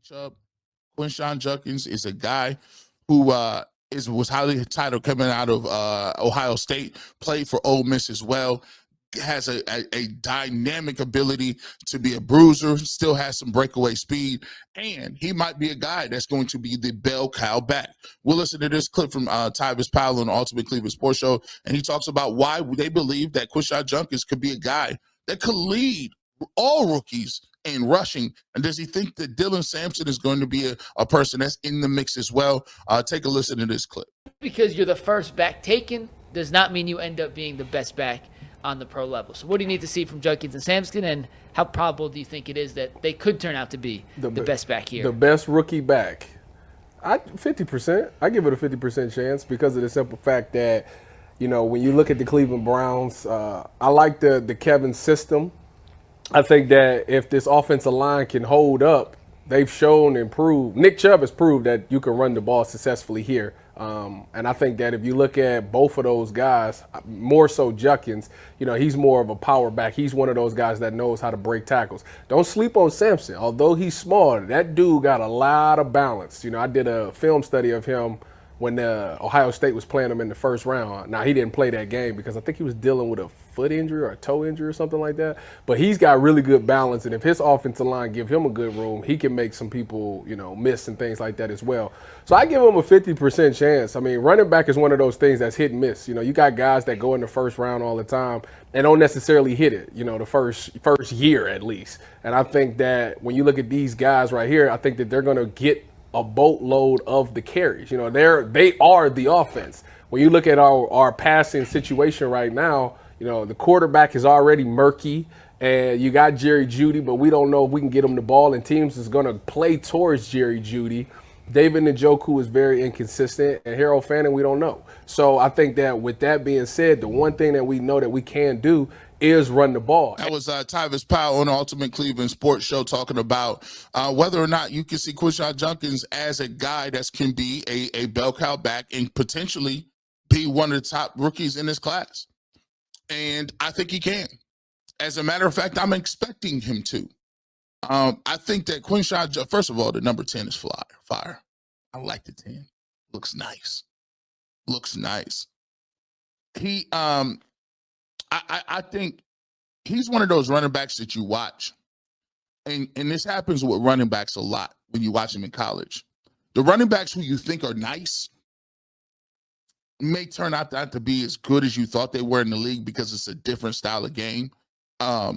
Chubb. Quinshon Judkins is a guy who was highly titled coming out of Ohio State, played for Ole Miss as well, has a dynamic ability to be a bruiser, still has some breakaway speed, and he might be a guy that's going to be the bell cow back. We'll listen to this clip from Tyvis Powell on the Ultimate Cleveland Sports Show, and he talks about why they believe that Quinshon Judkins could be a guy that could lead all rookies in rushing. And does he think that Dylan Sampson is going to be a person that's in the mix as well? Take a listen to this clip. Because you're the first back taken does not mean you end up being the best back on the pro level. So what do you need to see from Judkins and Sampson, and how probable do you think it is that they could turn out to be the best back here? The best rookie back. 50%. I give it a 50% chance because of the simple fact that, you know, when you look at the Cleveland Browns, I like the Kevin system. I think that if this offensive line can hold up, they've shown and proved. Nick Chubb has proved that you can run the ball successfully here. And I think that if you look at both of those guys, more so Judkins, you know, he's more of a power back. He's one of those guys that knows how to break tackles. Don't sleep on Sampson. Although he's small, that dude got a lot of balance. You know, I did a film study of him when Ohio State was playing him in the first round. Now, he didn't play that game because I think he was dealing with a foot injury or a toe injury or something like that. But he's got really good balance, and if his offensive line give him a good room, he can make some people, you know, miss and things like that as well. So I give him a 50% chance. I mean, running back is one of those things that's hit and miss. You know, you got guys that go in the first round all the time and don't necessarily hit it, you know, the first year at least. And I think that when you look at these guys right here, I think that they're going to get a boatload of the carries. You know, they are the offense. When you look at our passing situation right now, you know, the quarterback is already murky, and you got Jerry Jeudy, but we don't know if we can get him the ball, and teams is going to play towards Jerry Jeudy. David Njoku is very inconsistent, and Harold Fanning, we don't know. So I think that with that being said, the one thing that we know that we can do is run the ball. That was Tyvis Powell on the Ultimate Cleveland Sports Show talking about whether or not you can see Quinshon Judkins as a guy that can be a bell cow back and potentially be one of the top rookies in this class. And I think he can. As a matter of fact, I'm expecting him to. I think that Quinshon, first of all, the number 10 is fire. I like the 10. Looks nice. Looks nice. He, I think he's one of those running backs that you watch. And this happens with running backs a lot when you watch them in college. The running backs who you think are nice may turn out not to be as good as you thought they were in the league because it's a different style of game.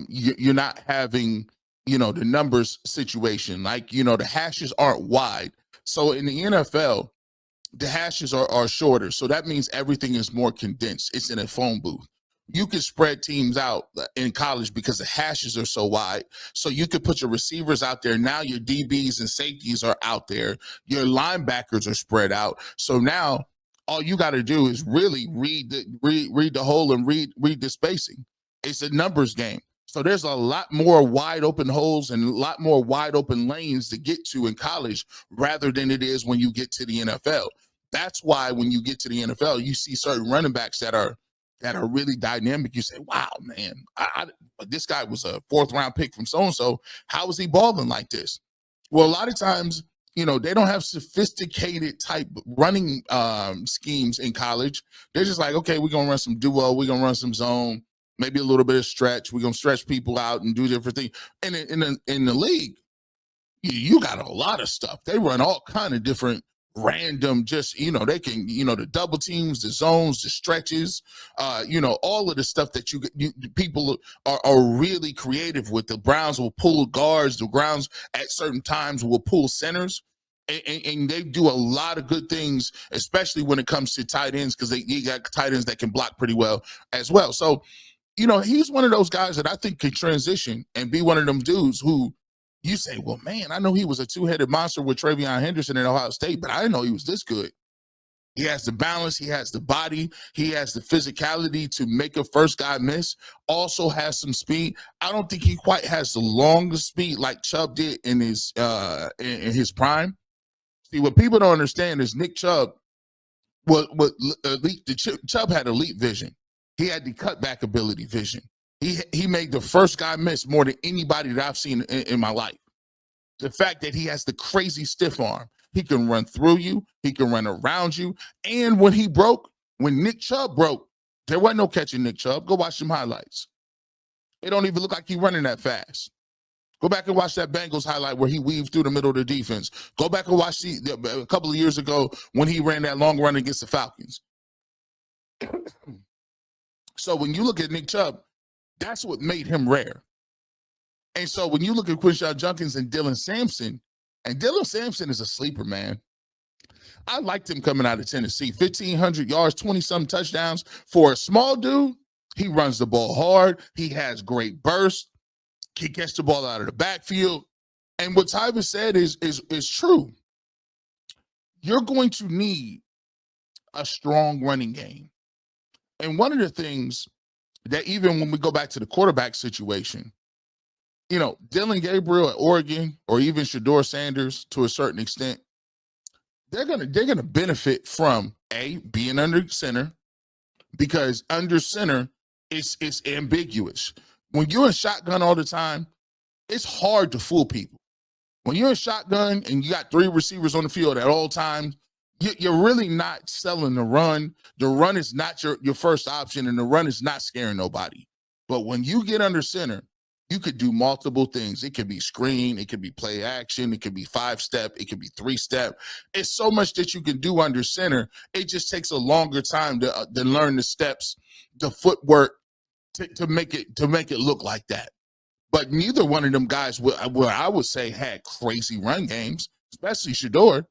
You're not having, you know, the numbers situation. Like, you know, the hashes aren't wide. So in the NFL, the hashes are shorter. So that means everything is more condensed. It's in a phone booth. You can spread teams out in college because the hashes are so wide. So you could put your receivers out there. Now your DBs and safeties are out there. Your linebackers are spread out. So now all you got to do is really read the hole and read the spacing. It's a numbers game. So there's a lot more wide open holes and a lot more wide open lanes to get to in college rather than it is when you get to the NFL. That's why when you get to the NFL, you see certain running backs that are really dynamic. You say, wow, man, this guy was a 4th round pick from so-and-so. How is he balling like this? Well, a lot of times, you know, they don't have sophisticated type running schemes in college. They're just like, okay, we're going to run some duo. We're going to run some zone, maybe a little bit of stretch. We're going to stretch people out and do different things. And in the league, you got a lot of stuff. They run all kind of different random, just, you know, they can, you know, the double teams, the zones, the stretches, you know, all of the stuff that you people are really creative with. The Browns will pull guards. The Browns at certain times will pull centers. And they do a lot of good things, especially when it comes to tight ends, because you got tight ends that can block pretty well as well. So, you know, he's one of those guys that I think can transition and be one of them dudes who you say, well, man, I know he was a 2-headed monster with Travion Henderson in Ohio State, but I didn't know he was this good. He has the balance. He has the body. He has the physicality to make a first guy miss. Also has some speed. I don't think he quite has the longest speed like Chubb did in his prime. See, what people don't understand is Nick Chubb Chubb had elite vision. He had the cutback ability vision. He made the first guy miss more than anybody that I've seen in my life. The fact that he has the crazy stiff arm. He can run through you. He can run around you. And when Nick Chubb broke, there wasn't no catching Nick Chubb. Go watch some highlights. It don't even look like he's running that fast. Go back and watch that Bengals highlight where he weaved through the middle of the defense. Go back and watch a couple of years ago when he ran that long run against the Falcons. So when you look at Nick Chubb, that's what made him rare. And so when you look at Quinshon Judkins and Dylan Sampson is a sleeper, man. I liked him coming out of Tennessee. 1,500 yards, 20-some touchdowns. For a small dude, he runs the ball hard. He has great burst. He gets the ball out of the backfield. And what Tyvis said is true. You're going to need a strong running game. And one of the things that even when we go back to the quarterback situation, you know, Dylan Gabriel at Oregon or even Shedeur Sanders to a certain extent, they're gonna benefit from being under center, because under center it's ambiguous. When you're in shotgun all the time, it's hard to fool people. When you're in shotgun and you got 3 receivers on the field at all times, you're really not selling the run. The run is not your first option, and the run is not scaring nobody. But when you get under center, you could do multiple things. It could be screen, it could be play action, it could be 5-step, it could be 3-step. It's so much that you can do under center. It just takes a longer time to learn the steps, the footwork to make it look like that. But neither one of them guys, where I would say, had crazy run games, especially Shedeur.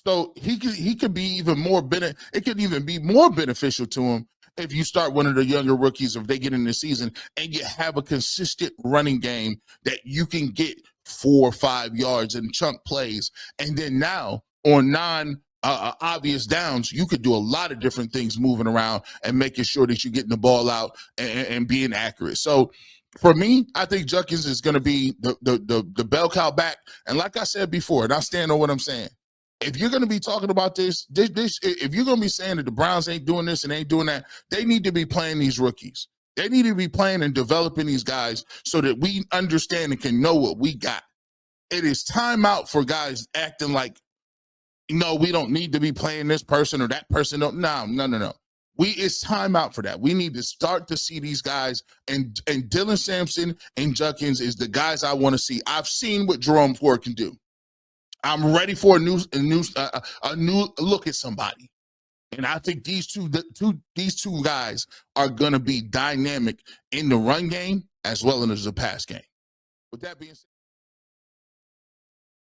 So he could be even more it could even be more beneficial to him if you start one of the younger rookies, if they get in the season and you have a consistent running game that you can get 4 or 5 yards in chunk plays. And then now on obvious downs, you could do a lot of different things moving around and making sure that you're getting the ball out and being accurate. So for me, I think Judkins is going to be the bell cow back. And like I said before, and I stand on what I'm saying, if you're going to be talking about this, if you're going to be saying that the Browns ain't doing this and ain't doing that, they need to be playing these rookies. They need to be playing and developing these guys so that we understand and can know what we got. It is time out for guys acting like, no, we don't need to be playing this person or that person. No. It's time out for that. We need to start to see these guys, and Dylan Sampson and Judkins is the guys I want to see. I've seen what Jerome Ford can do. I'm ready for a new look at somebody, and I think these two guys are going to be dynamic in the run game as well as the pass game. With that being said.